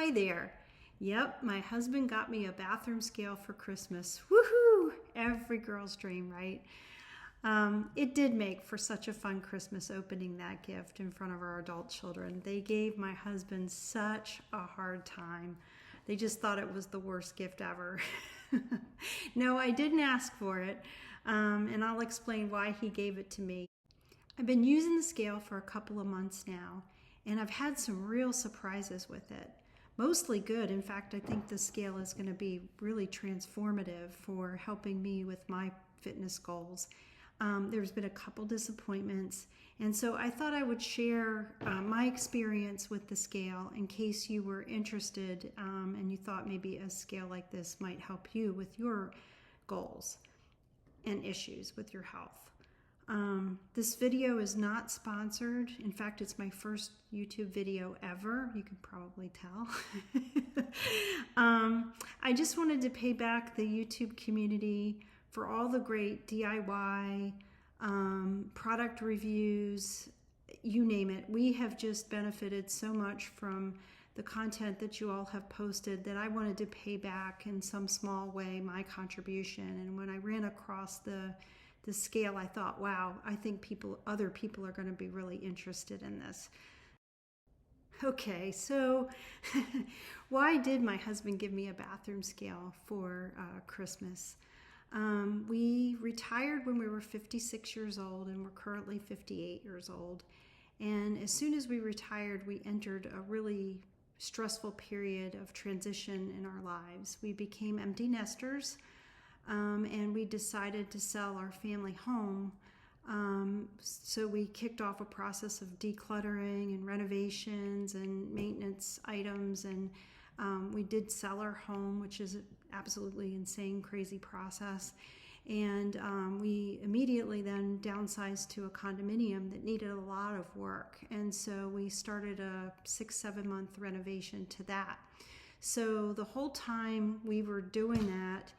Hi there. Yep, my husband got me a bathroom scale for Christmas. Woohoo! Every girl's dream, right? It did make for such a fun Christmas opening that gift in front of our adult children. They gave my husband such a hard time. They just thought it was the worst gift ever. No, I didn't ask for it, and I'll explain why he gave it to me. I've been using the scale for a couple of months now, and I've had some real surprises with it. Mostly good. In fact, I think the scale is going to be really transformative for helping me with my fitness goals. There's been a couple disappointments, and so I thought I would share my experience with the scale in case you were interested and you thought maybe a scale like this might help you with your goals and issues with your health. This video is not sponsored. In fact, it's my first YouTube video ever. You can probably tell. I just wanted to pay back the YouTube community for all the great DIY, product reviews, you name it. We have just benefited so much from the content that you all have posted that I wanted to pay back in some small way my contribution. And when I ran across the scale, I thought, wow, I think other people are going to be really interested in this. Okay, so why did my husband give me a bathroom scale for Christmas? We retired when we were 56 years old, and we're currently 58 years old. And as soon as we retired, we entered a really stressful period of transition in our lives. We became empty nesters. And we decided to sell our family home. So we kicked off a process of decluttering and renovations and maintenance items. And we did sell our home, which is an absolutely insane, crazy process. And we immediately then downsized to a condominium that needed a lot of work. And so we started a 6-7 month renovation to that. So the whole time we were doing that,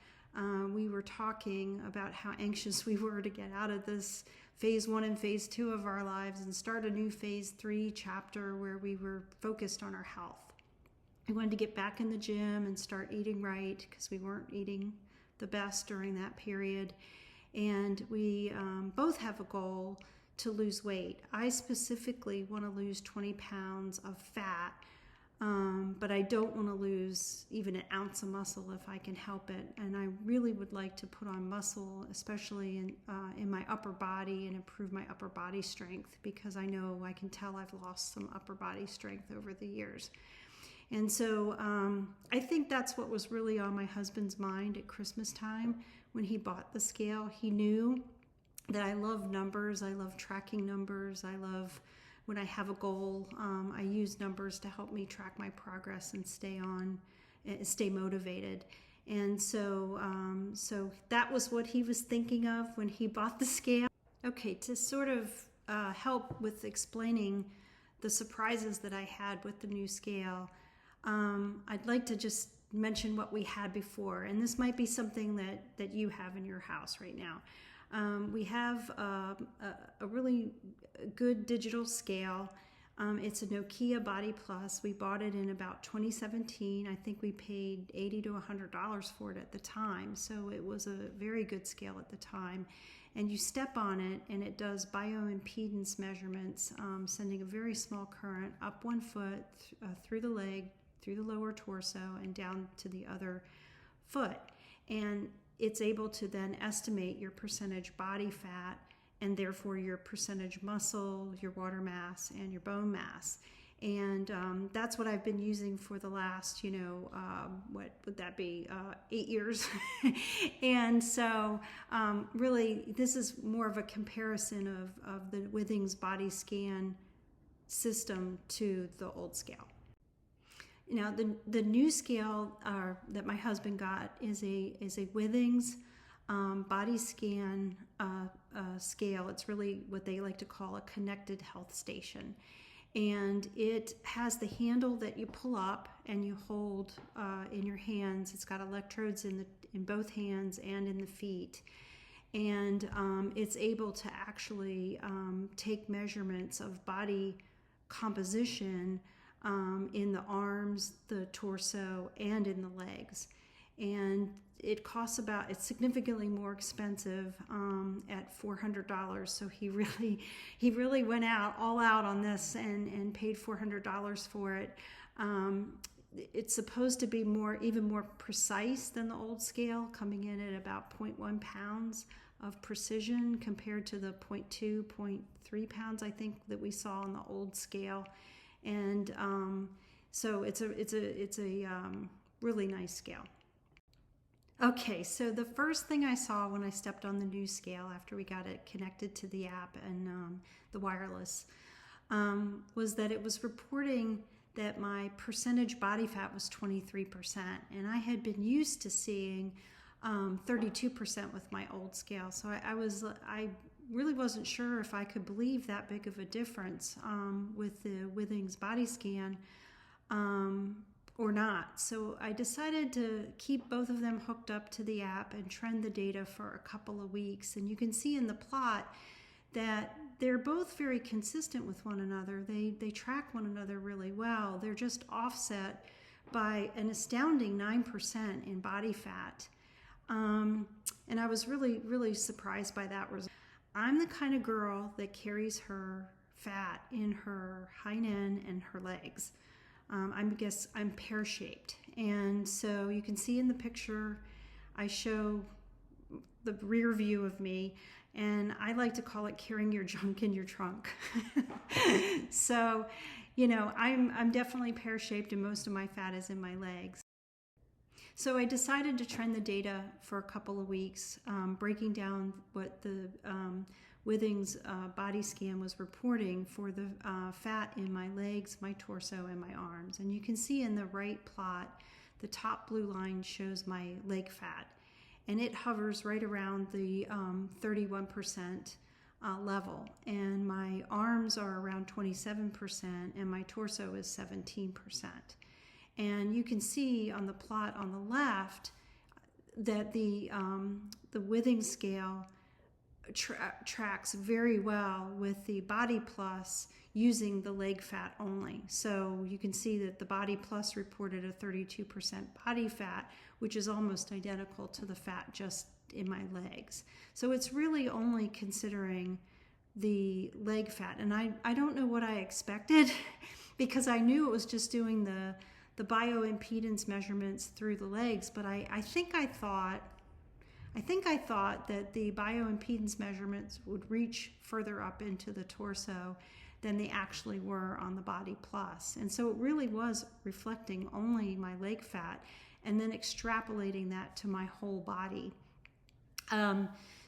we were talking about how anxious we were to get out of this phase 1 and phase 2 of our lives and start a new phase 3 chapter where we were focused on our health. We wanted to get back in the gym and start eating right because we weren't eating the best during that period. And we both have a goal to lose weight. I specifically want to lose 20 pounds of fat. But I don't want to lose even an ounce of muscle if I can help it. And I really would like to put on muscle, especially in my upper body, and improve my upper body strength, because I know I can tell I've lost some upper body strength over the years. And so I think that's what was really on my husband's mind at Christmas time when he bought the scale. He knew that I love numbers. I love tracking numbers. I love when I have a goal, I use numbers to help me track my progress and stay motivated. And so that was what he was thinking of when he bought the scale. Okay, to sort of help with explaining the surprises that I had with the new scale, I'd like to just mention what we had before. And this might be something that you have in your house right now. We have a really good digital scale. It's a Nokia Body Plus. We bought it in about 2017. I think we paid $80 to $100 for it at the time. So it was a very good scale at the time. And you step on it and it does bioimpedance measurements, sending a very small current up 1 foot, through the leg, through the lower torso, and down to the other foot. And it's able to then estimate your percentage body fat and therefore your percentage muscle, your water mass, and your bone mass. And that's what I've been using for the last, what would that be, 8 years? And so really this is more of a comparison of the Withings Body Scan system to the old scale. Now, the new scale that my husband got is a Withings Body Scan scale. It's really what they like to call a connected health station. And it has the handle that you pull up and you hold in your hands. It's got electrodes in both hands and in the feet. And it's able to actually take measurements of body composition in the arms, the torso and in the legs. And it costs it's significantly more expensive at $400. So he really went all out on this and paid $400 for it. It's supposed to be even more precise than the old scale, coming in at about 0.1 pounds of precision compared to the 0.2, 0.3 pounds I think that we saw on the old scale. And so it's a really nice scale. Okay, so the first thing I saw when I stepped on the new scale after we got it connected to the app and the wireless was that it was reporting that my percentage body fat was 23%, and I had been used to seeing 32% with my old scale. So I really wasn't sure if I could believe that big of a difference with the Withings Body Scan or not. So I decided to keep both of them hooked up to the app and trend the data for a couple of weeks. And you can see in the plot that they're both very consistent with one another. They track one another really well. They're just offset by an astounding 9% in body fat. And I was really, really surprised by that result. I'm the kind of girl that carries her fat in her hind end and her legs. I guess I'm pear-shaped. And so you can see in the picture, I show the rear view of me, and I like to call it carrying your junk in your trunk. So, I'm definitely pear-shaped, and most of my fat is in my legs. So I decided to trend the data for a couple of weeks, breaking down what the Withings Body Scan was reporting for the fat in my legs, my torso, and my arms. And you can see in the right plot, the top blue line shows my leg fat, and it hovers right around the 31% level. And my arms are around 27%, and my torso is 17%. And you can see on the plot on the left that the Withings scale tracks very well with the Body Plus using the leg fat only. So you can see that the Body Plus reported a 32% body fat, which is almost identical to the fat just in my legs. So it's really only considering the leg fat. And I don't know what I expected because I knew it was just doing the bioimpedance measurements through the legs, but I think I thought that the bioimpedance measurements would reach further up into the torso than they actually were on the Body Plus. And so it really was reflecting only my leg fat and then extrapolating that to my whole body.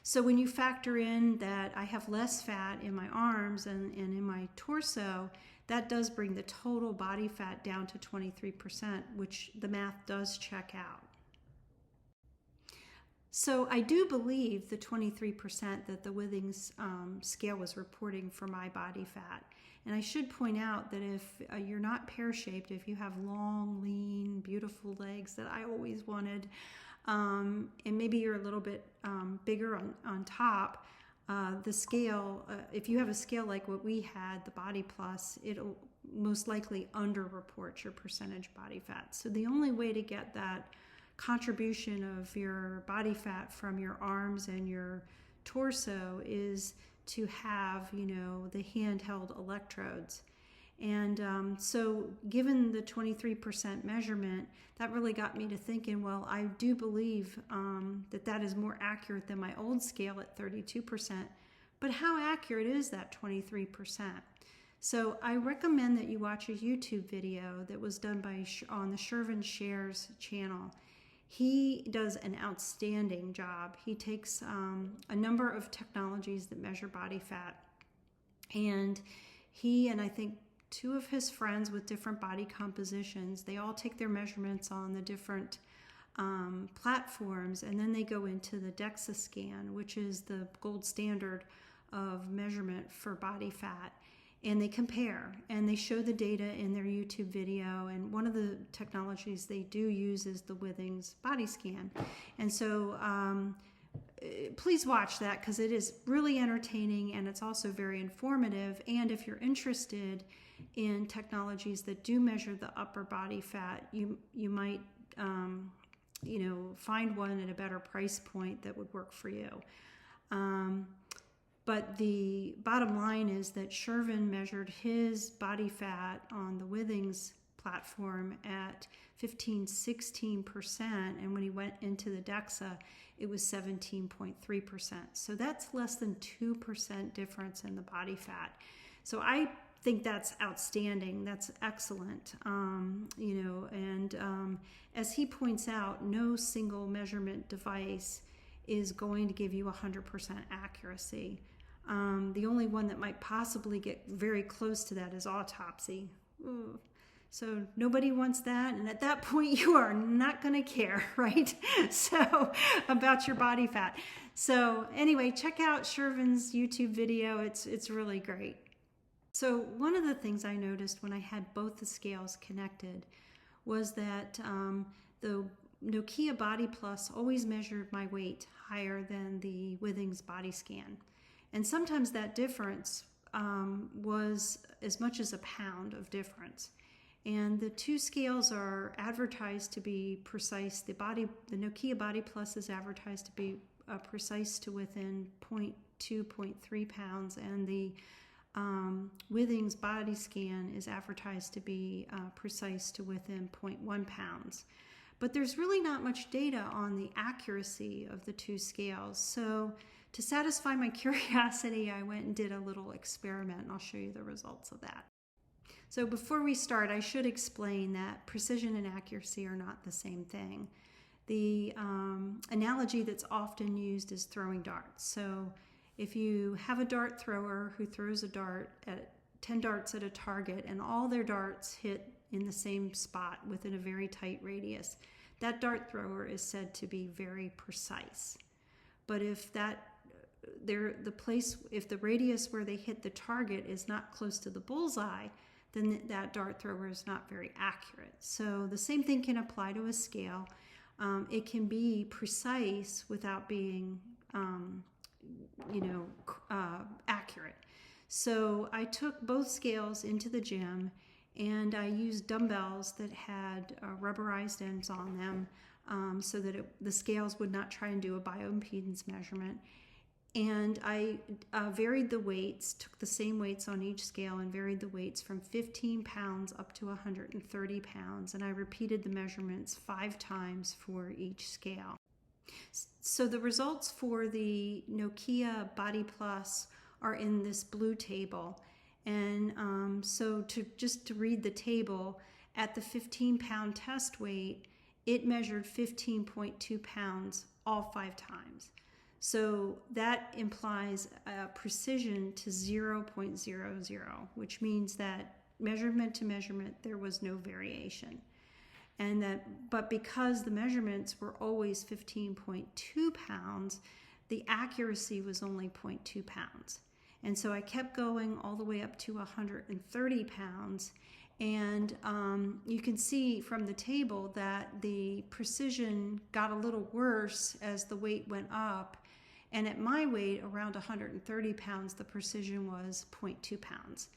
So when you factor in that I have less fat in my arms and in my torso, that does bring the total body fat down to 23%, which the math does check out. So I do believe the 23% that the Withings scale was reporting for my body fat. And I should point out that if you're not pear-shaped, if you have long, lean, beautiful legs that I always wanted, and maybe you're a little bit bigger on top, the scale, if you have a scale like what we had, the Body Plus, it'll most likely underreport your percentage body fat. So the only way to get that contribution of your body fat from your arms and your torso is to have, the handheld electrodes. And so given the 23% measurement, that really got me to thinking, well, I do believe that is more accurate than my old scale at 32%. But how accurate is that 23%? So I recommend that you watch a YouTube video that was done on the Shervin Shares channel. He does an outstanding job. He takes a number of technologies that measure body fat, and he and I think two of his friends with different body compositions, they all take their measurements on the different platforms, and then they go into the DEXA scan, which is the gold standard of measurement for body fat. And they compare, and they show the data in their YouTube video. And one of the technologies they do use is the Withings Body Scan. And so please watch that because it is really entertaining and it's also very informative. And if you're interested in technologies that do measure the upper body fat, you might find one at a better price point that would work for you. But the bottom line is that Shervin measured his body fat on the Withings platform at 15-16%, and when he went into the DEXA, it was 17.3%. So that's less than 2% difference in the body fat. So I think that's outstanding. That's excellent. As he points out, no single measurement device is going to give you 100% accuracy. The only one that might possibly get very close to that is autopsy. Ooh. So nobody wants that, and at that point you are not going to care, right? So about your body fat. So anyway, check out Shervin's YouTube video. It's really great. So one of the things I noticed when I had both the scales connected was that the Nokia Body Plus always measured my weight higher than the Withings Body Scan. And sometimes that difference was as much as a pound of difference. And the two scales are advertised to be precise. The Nokia Body Plus is advertised to be precise to within 0.2, 0.3 pounds, and the Withings Body Scan is advertised to be precise to within 0.1 pounds. But there's really not much data on the accuracy of the two scales. So to satisfy my curiosity, I went and did a little experiment, and I'll show you the results of that. So before we start, I should explain that precision and accuracy are not the same thing. The analogy that's often used is throwing darts. So if you have a dart thrower who throws a dart at 10 darts at a target and all their darts hit in the same spot within a very tight radius, that dart thrower is said to be very precise. But if if the radius where they hit the target is not close to the bullseye, then that dart thrower is not very accurate. So the same thing can apply to a scale. It can be precise without being, accurate. So I took both scales into the gym, and I used dumbbells that had rubberized ends on them so that the scales would not try and do a bioimpedance measurement. And I varied the weights, took the same weights on each scale and varied the weights from 15 pounds up to 130 pounds. And I repeated the measurements 5 times for each scale. So the results for the Nokia Body Plus are in this blue table. And so to read the table, at the 15-pound test weight, it measured 15.2 pounds all 5 times. So that implies a precision to 0.00, which means that measurement to measurement, there was no variation. But because the measurements were always 15.2 pounds, the accuracy was only 0.2 pounds. And so I kept going all the way up to 130 pounds. And you can see from the table that the precision got a little worse as the weight went up. And at my weight, around 130 pounds, the precision was 0.2 pounds.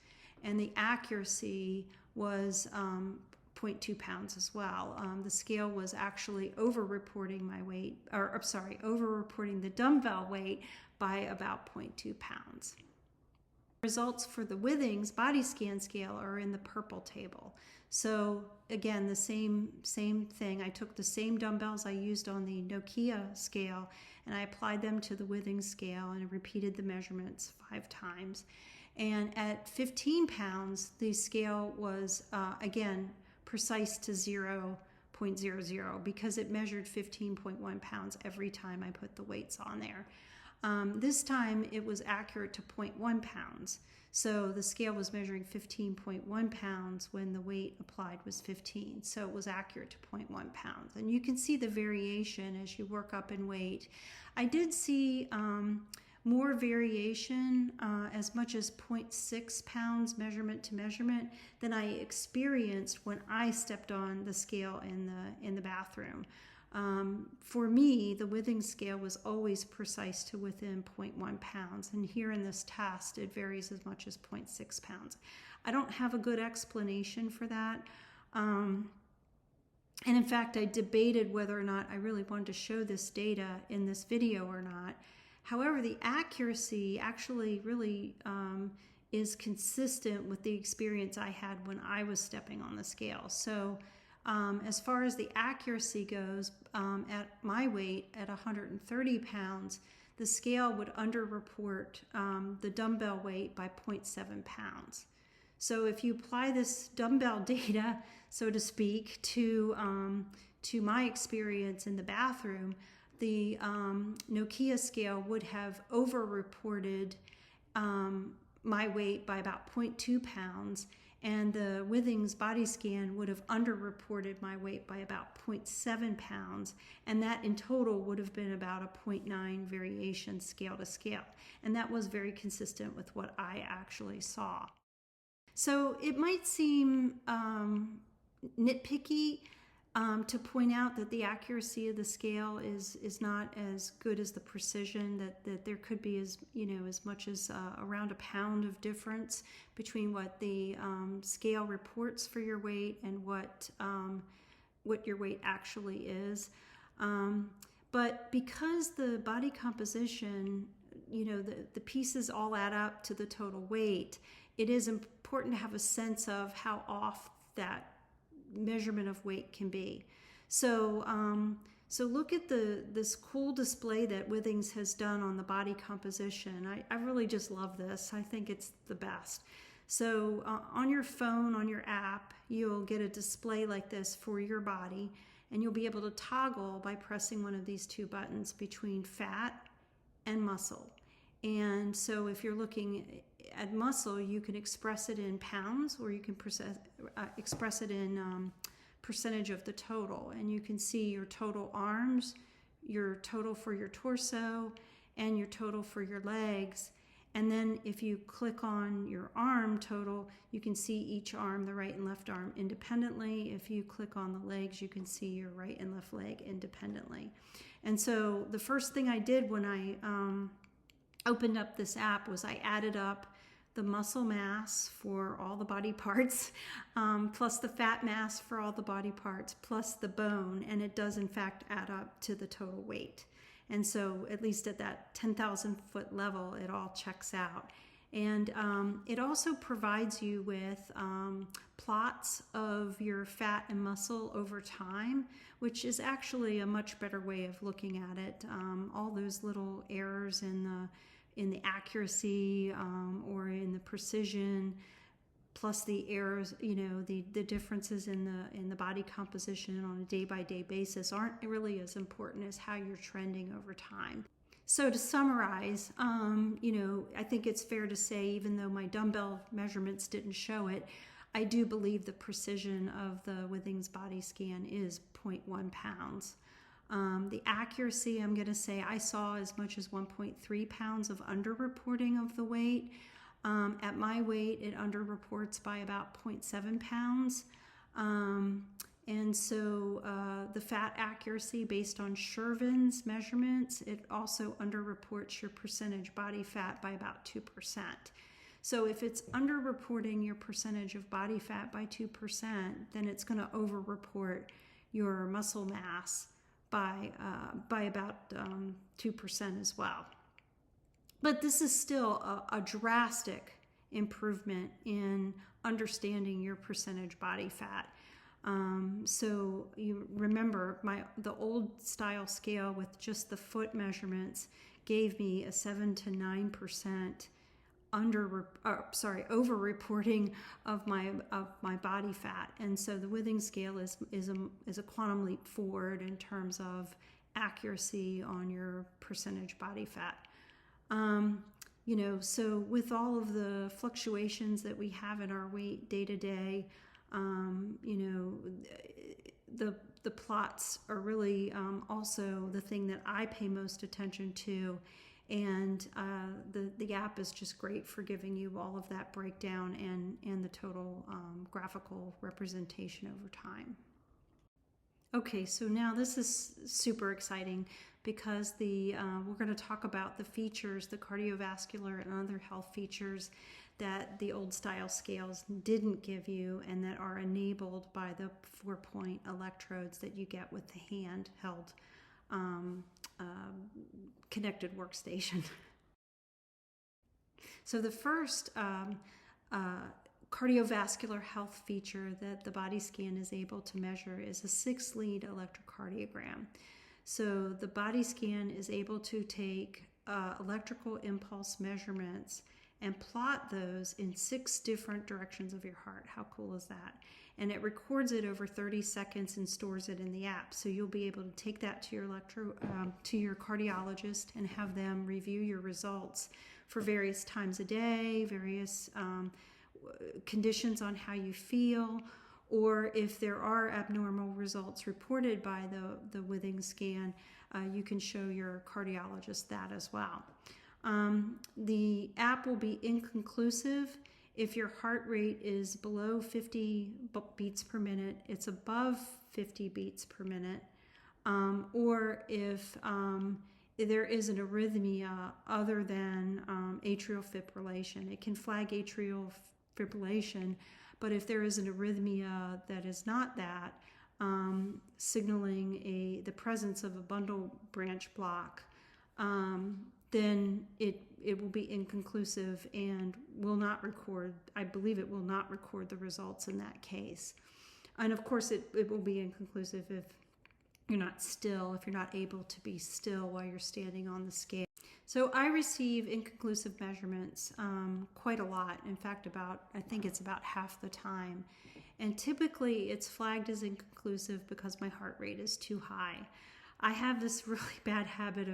And the accuracy was 0.2 pounds as well. The scale was actually over-reporting my weight, over-reporting the dumbbell weight by about 0.2 pounds. Results for the Withings Body Scan scale are in the purple table. So again, the same thing. I took the same dumbbells I used on the Nokia scale and I applied them to the Withings scale and I repeated the measurements 5 times. And at 15 pounds, the scale was, again, precise to 0.00 because it measured 15.1 pounds every time I put the weights on there. This time it was accurate to 0.1 pounds. So the scale was measuring 15.1 pounds when the weight applied was 15. So it was accurate to 0.1 pounds. And you can see the variation as you work up in weight. I did see more variation, as much as 0.6 pounds measurement to measurement than I experienced when I stepped on the scale in the bathroom. For me, the Withings scale was always precise to within 0.1 pounds. And here in this test, it varies as much as 0.6 pounds. I don't have a good explanation for that. And in fact, I debated whether or not I really wanted to show this data in this video or not. However, the accuracy actually really is consistent with the experience I had when I was stepping on the scale. So as far as the accuracy goes, at my weight, at 130 pounds, the scale would underreport the dumbbell weight by 0.7 pounds. So if you apply this dumbbell data, so to speak, to my experience in the bathroom, the Nokia scale would have overreported my weight by about 0.2 pounds, and the Withings Body Scan would have underreported my weight by about 0.7 pounds, and that in total would have been about a 0.9 variation scale to scale. And that was very consistent with what I actually saw. So it might seem nitpicky to point out that the accuracy of the scale is not as good as the precision, that there could be as much as around a pound of difference between what the scale reports for your weight and what your weight actually is. But because the body composition, the pieces all add up to the total weight, it is important to have a sense of how off that measurement of weight can be. So look at this cool display that Withings has done on the body composition. I really just love this. I think it's the best. So on your phone, on your app, you'll get a display like this for your body, and you'll be able to toggle by pressing one of these two buttons between fat and muscle. And so if you're looking at muscle, you can express it in pounds, or you can express it in percentage of the total. And you can see your total arms, your total for your torso, and your total for your legs. And then if you click on your arm total, you can see each arm, the right and left arm, independently. If you click on the legs, you can see your right and left leg independently. And so the first thing I did when I opened up this app was I added up the muscle mass for all the body parts, plus the fat mass for all the body parts, plus the bone, and it does in fact add up to the total weight. And so at least at that 10,000 foot level, it all checks out. And it also provides you with plots of your fat and muscle over time, which is actually a much better way of looking at it. All those little errors in the accuracy or in the precision, plus the errors, the differences in the body composition on a day-by-day basis aren't really as important as how you're trending over time. So to summarize, I think it's fair to say, even though my dumbbell measurements didn't show it, I do believe the precision of the Withings Body Scan is 0.1 pounds. The accuracy, I'm going to say I saw as much as 1.3 pounds of underreporting of the weight. At my weight, it underreports by about 0.7 pounds. And so the fat accuracy based on Shervin's measurements, it also underreports your percentage body fat by about 2%. So if it's underreporting your percentage of body fat by 2%, then it's going to overreport your muscle mass by about 2% as well. But this is still a drastic improvement in understanding your percentage body fat. So you remember the old style scale with just the foot measurements gave me a 7 to 9% over-reporting of my body fat, and so the Withings scale is a quantum leap forward in terms of accuracy on your percentage body fat. So with all of the fluctuations that we have in our weight day to day, the plots are really also the thing that I pay most attention to. And the app is just great for giving you all of that breakdown and the total graphical representation over time. Okay, so now this is super exciting because we're going to talk about the features, the cardiovascular and other health features that the old style scales didn't give you, and that are enabled by the 4-point electrodes that you get with the handheld connected workstation. So the first cardiovascular health feature that the body scan is able to measure is a 6-lead electrocardiogram. So the body scan is able to take electrical impulse measurements and plot those in 6 different directions of your heart. How cool is that? And it records it over 30 seconds and stores it in the app. So you'll be able to take that to your cardiologist and have them review your results for various times a day, various conditions on how you feel, or if there are abnormal results reported by the Withings scan, you can show your cardiologist that as well. The app will be inconclusive if your heart rate is below 50 beats per minute, it's above 50 beats per minute, or if there is an arrhythmia other than atrial fibrillation. It can flag atrial fibrillation, but if there is an arrhythmia that is not that, signaling the presence of a bundle branch block, then it will be inconclusive and will not record, I believe it will not record the results in that case. And of course it will be inconclusive if you're not still, if you're not able to be still while you're standing on the scale. So I receive inconclusive measurements quite a lot. In fact, I think it's about half the time. And typically it's flagged as inconclusive because my heart rate is too high. I have this really bad habit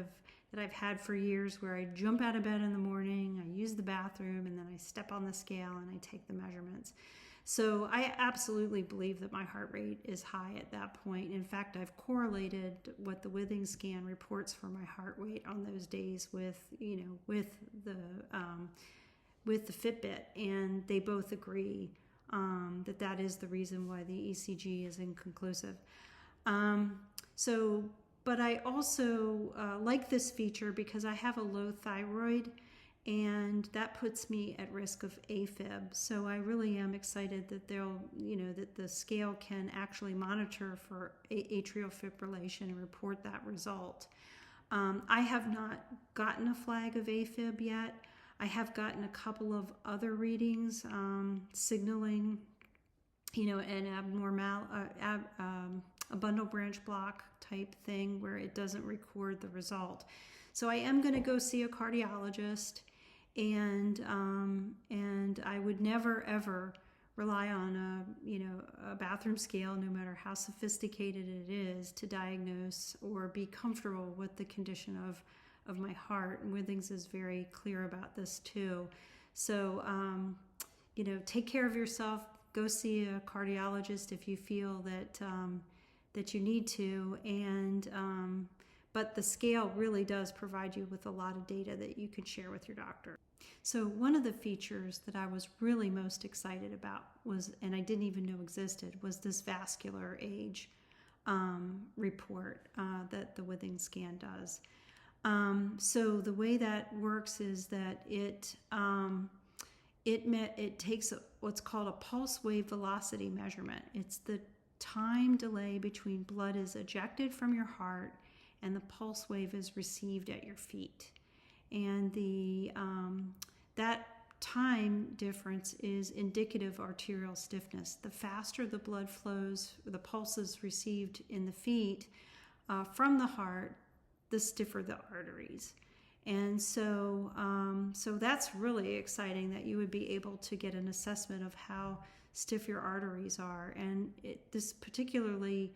that I've had for years where I jump out of bed in the morning, I use the bathroom, and then I step on the scale and I take the measurements. So I absolutely believe that my heart rate is high at that point. In fact, I've correlated what the Withings scan reports for my heart rate on those days with the Fitbit, and they both agree that is the reason why the ECG is inconclusive. But I also like this feature because I have a low thyroid, and that puts me at risk of AFib. So I really am excited that that the scale can actually monitor for atrial fibrillation and report that result. I have not gotten a flag of AFib yet. I have gotten a couple of other readings signaling, an a bundle branch block type thing where it doesn't record the result. So I am going to go see a cardiologist, and I would never ever rely on a bathroom scale, no matter how sophisticated it is, to diagnose or be comfortable with the condition of my heart. And Withings is very clear about this too. So take care of yourself. Go see a cardiologist if you feel that you need to, but the scale really does provide you with a lot of data that you can share with your doctor. So one of the features that I was really most excited about was, and I didn't even know existed, was this Vascular Age report that the Withings scan does. So the way that works is that it takes what's called a pulse wave velocity measurement. It's the time delay between blood is ejected from your heart and the pulse wave is received at your feet. And that time difference is indicative of arterial stiffness. The faster the blood flows, the pulses received in the feet from the heart, the stiffer the arteries. And so that's really exciting that you would be able to get an assessment of how stiff your arteries are. And this particularly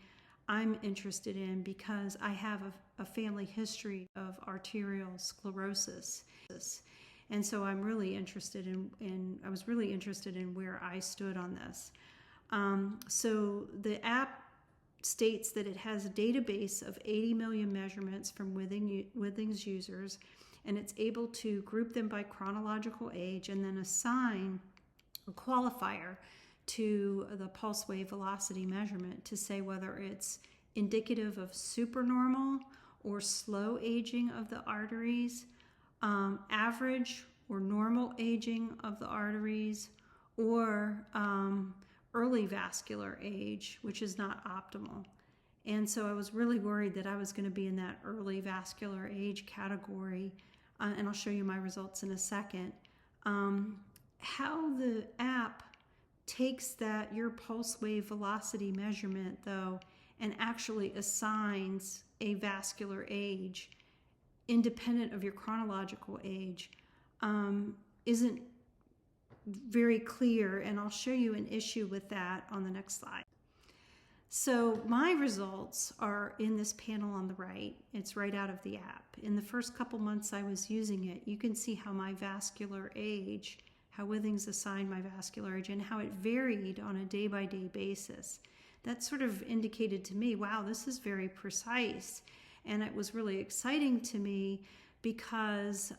I'm interested in because I have a family history of arterial sclerosis. And so I'm really interested I was really interested in where I stood on this. So the app states that it has a database of 80 million measurements from Withings users, and it's able to group them by chronological age and then assign a qualifier to the pulse wave velocity measurement to say whether it's indicative of supernormal or slow aging of the arteries, average or normal aging of the arteries, or early vascular age, which is not optimal. And so I was really worried that I was going to be in that early vascular age category, and I'll show you my results in a second. How the app takes your pulse wave velocity measurement, though, and actually assigns a vascular age independent of your chronological age isn't very clear, and I'll show you an issue with that on the next slide. So my results are in this panel on the right. It's right out of the app. In the first couple months I was using it, you can see how my vascular age, how Withings assigned my vascular age, and how it varied on a day-by-day basis. That sort of indicated to me, wow, this is very precise. And it was really exciting to me because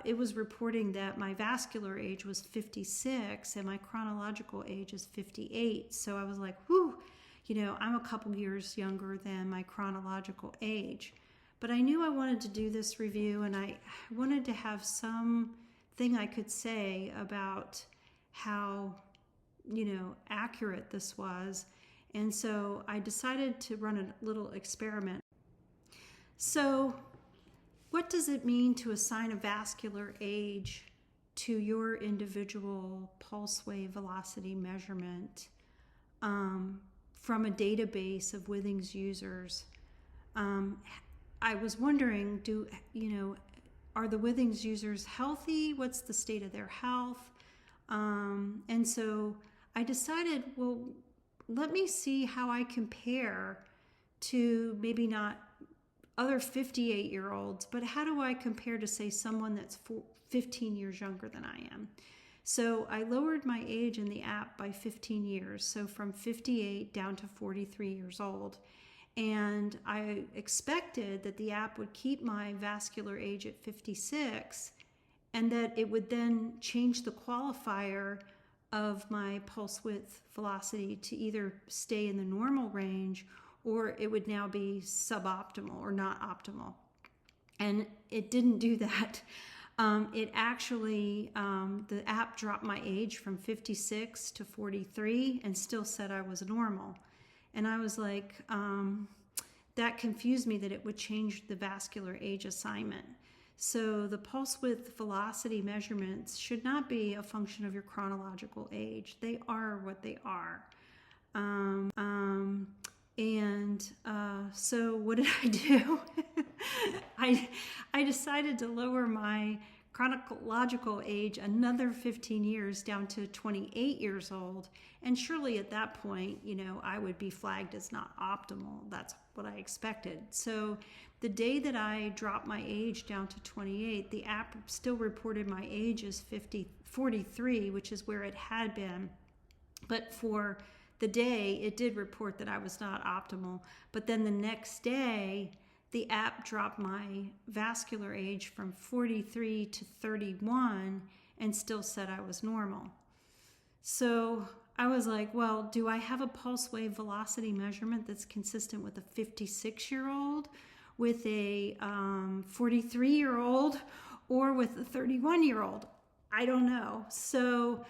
it was reporting that my vascular age was 56 and my chronological age is 58. So I was like, whew, I'm a couple years younger than my chronological age. But I knew I wanted to do this review, and I wanted to have something I could say about how, accurate this was. And so I decided to run a little experiment. So what does it mean to assign a vascular age to your individual pulse wave velocity measurement from a database of Withings users? I was wondering, are the Withings users healthy? What's the state of their health? And so I decided, well, let me see how I compare to maybe not other 58-year-olds, but how do I compare to, say, someone that's 15 years younger than I am? So I lowered my age in the app by 15 years, so from 58 down to 43 years old. And I expected that the app would keep my vascular age at 56, and that it would then change the qualifier of my pulse width velocity to either stay in the normal range, or it would now be suboptimal or not optimal. And it didn't do that. It actually, the app dropped my age from 56 to 43 and still said I was normal. And I was like, that confused me that it would change the vascular age assignment. So the pulse width velocity measurements should not be a function of your chronological age. They are what they are. So what did I do? I decided to lower my chronological age another 15 years down to 28 years old. And surely at that point, I would be flagged as not optimal. That's what I expected. So the day that I dropped my age down to 28, the app still reported my age as 43, which is where it had been. But for the day, it did report that I was not optimal. But then the next day, the app dropped my vascular age from 43 to 31 and still said I was normal. So I was like, well, do I have a pulse wave velocity measurement that's consistent with a 56-year-old, with a 43-year-old, or with a 31-year-old? I don't know. So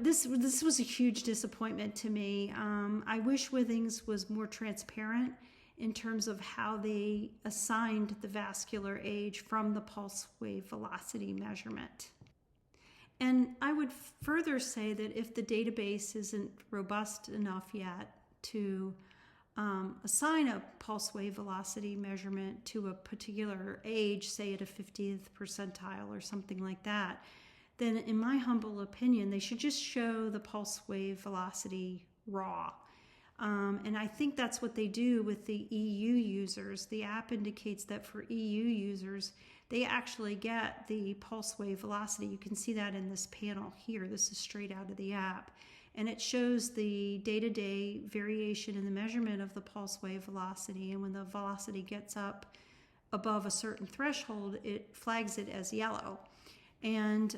this was a huge disappointment to me. I wish Withings was more transparent in terms of how they assigned the vascular age from the pulse wave velocity measurement. And I would further say that if the database isn't robust enough yet to assign a pulse wave velocity measurement to a particular age, say at a 50th percentile or something like that, then in my humble opinion, they should just show the pulse wave velocity raw. And I think that's what they do with the EU users. The app indicates that for EU users, they actually get the pulse wave velocity. You can see that in this panel here. This is straight out of the app. And it shows the day-to-day variation in the measurement of the pulse wave velocity. And when the velocity gets up above a certain threshold, it flags it as yellow. And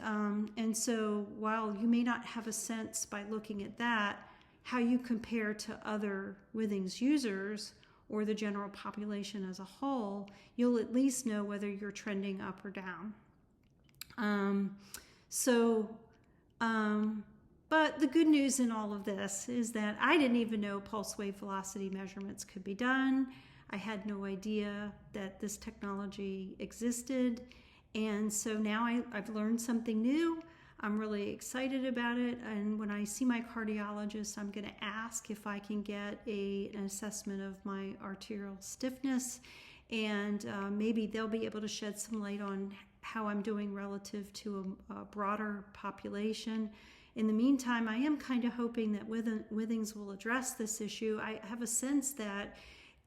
so while you may not have a sense by looking at that how you compare to other Withings users or the general population as a whole, you'll at least know whether you're trending up or down. But the good news in all of this is that I didn't even know pulse wave velocity measurements could be done. I had no idea that this technology existed. And so now I've learned something new. I'm really excited about it. And when I see my cardiologist, I'm going to ask if I can get an assessment of my arterial stiffness. And maybe they'll be able to shed some light on how I'm doing relative to a broader population. In the meantime, I am kind of hoping that Withings will address this issue. I have a sense that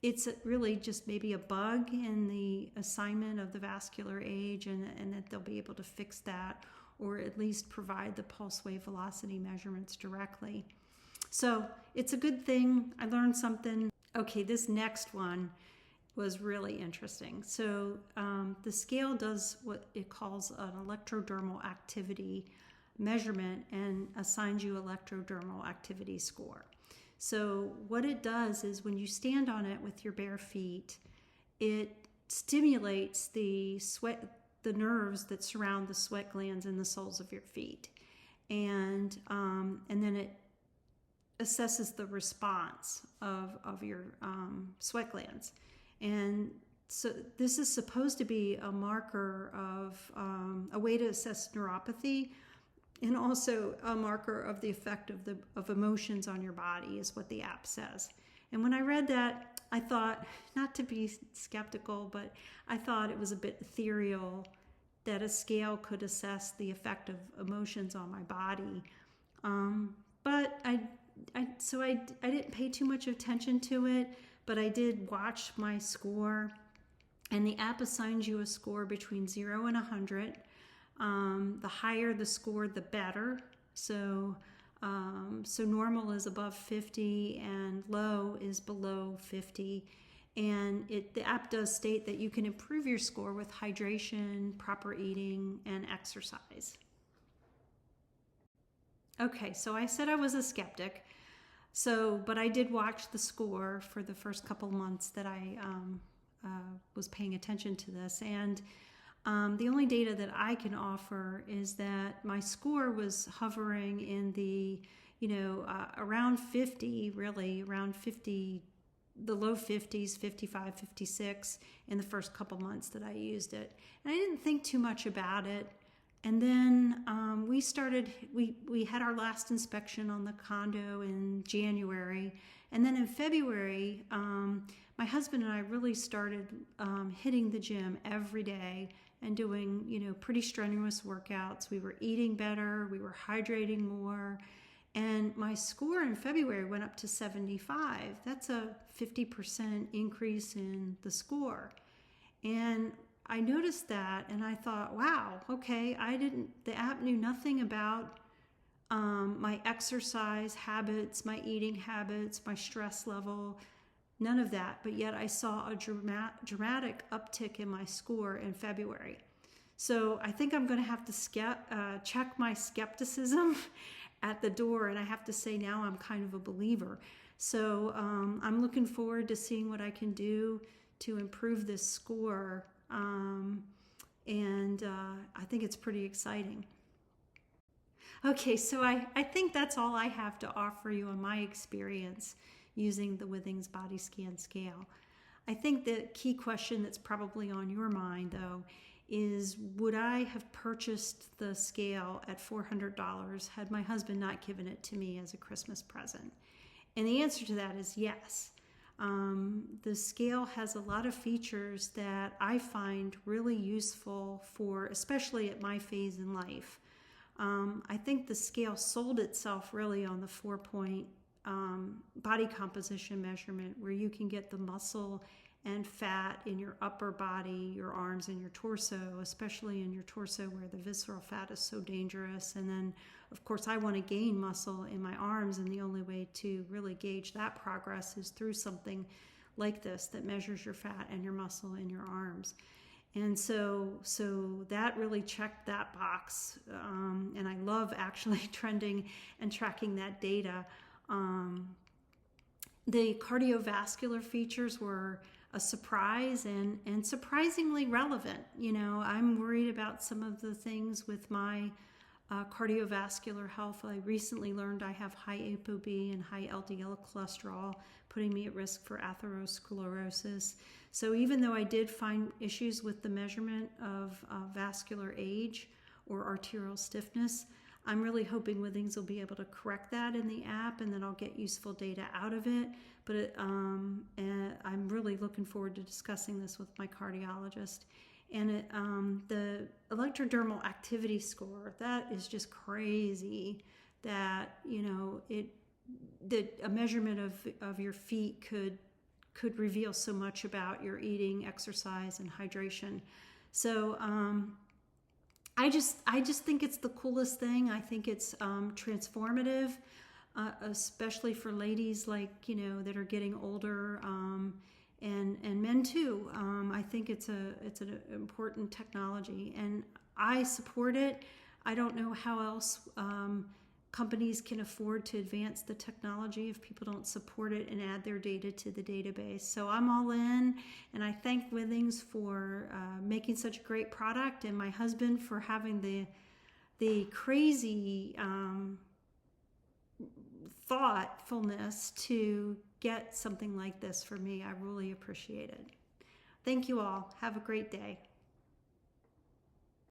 it's really just maybe a bug in the assignment of the vascular age, and that they'll be able to fix that, or at least provide the pulse wave velocity measurements directly. So it's a good thing. I learned something. Okay, this next one was really interesting. So the scale does what it calls an electrodermal activity measurement and assigns you electrodermal activity score. So what it does is when you stand on it with your bare feet, it stimulates the nerves that surround the sweat glands in the soles of your feet, and then it assesses the response of your sweat glands. And so this is supposed to be a marker of a way to assess neuropathy, and also a marker of the effect of emotions on your body, is what the app says. And when I read that, I thought, not to be skeptical, but I thought it was a bit ethereal that a scale could assess the effect of emotions on my body. But I didn't pay too much attention to it, but I did watch my score, and the app assigns you a score between 0 and 100. The higher the score, the better. So normal is above 50 and low is below 50. And the app does state that you can improve your score with hydration, proper eating, and exercise. Okay, so I said I was a skeptic. But I did watch the score for the first couple months that I was paying attention to this. And the only data that I can offer is that my score was hovering in the, around 50, really, around 50, the low 50s, 55, 56 in the first couple months that I used it. And I didn't think too much about it. And then we had our last inspection on the condo in January. And then in February, my husband and I really started hitting the gym every day and doing, pretty strenuous workouts. We were eating better, we were hydrating more. And my score in February went up to 75. That's a 50% increase in the score. And I noticed that and I thought, wow, okay, the app knew nothing about my exercise habits, my eating habits, my stress level, none of that. But yet I saw a dramatic uptick in my score in February. So I think I'm going to have to check my skepticism at the door, and I have to say now I'm kind of a believer. So I'm looking forward to seeing what I can do to improve this score. And I think it's pretty exciting. Okay, so I think that's all I have to offer you on my experience using the Withings Body Scan scale. I think the key question that's probably on your mind, though, is would I have purchased the scale at $400 had my husband not given it to me as a Christmas present? And the answer to that is yes. The scale has a lot of features that I find really useful for, especially at my phase in life. I think the scale sold itself really on the 4-point body composition measurement, where you can get the muscle and fat in your upper body, your arms, and your torso, especially in your torso where the visceral fat is so dangerous. And then, of course, I want to gain muscle in my arms, and the only way to really gauge that progress is through something like this that measures your fat and your muscle in your arms. And so that really checked that box, and I love actually trending and tracking that data. The cardiovascular features were a surprise and surprisingly relevant. You know, I'm worried about some of the things with my cardiovascular health. I recently learned I have high ApoB and high LDL cholesterol, putting me at risk for atherosclerosis. So even though I did find issues with the measurement of vascular age or arterial stiffness, I'm really hoping Withings will be able to correct that in the app, and then I'll get useful data out of it. But I'm really looking forward to discussing this with my cardiologist. And the electrodermal activity score, that is just crazy. That, you know, that a measurement of your feet could reveal so much about your eating, exercise, and hydration. So I just think it's the coolest thing. I think it's transformative, especially for ladies like, you know, that are getting older, and men too. I think it's an important technology, and I support it. I don't know how else companies can afford to advance the technology if people don't support it and add their data to the database. So I'm all in, and I thank Withings for making such a great product, and my husband for having the crazy thoughtfulness to get something like this for me. I really appreciate it. Thank you all. Have a great day.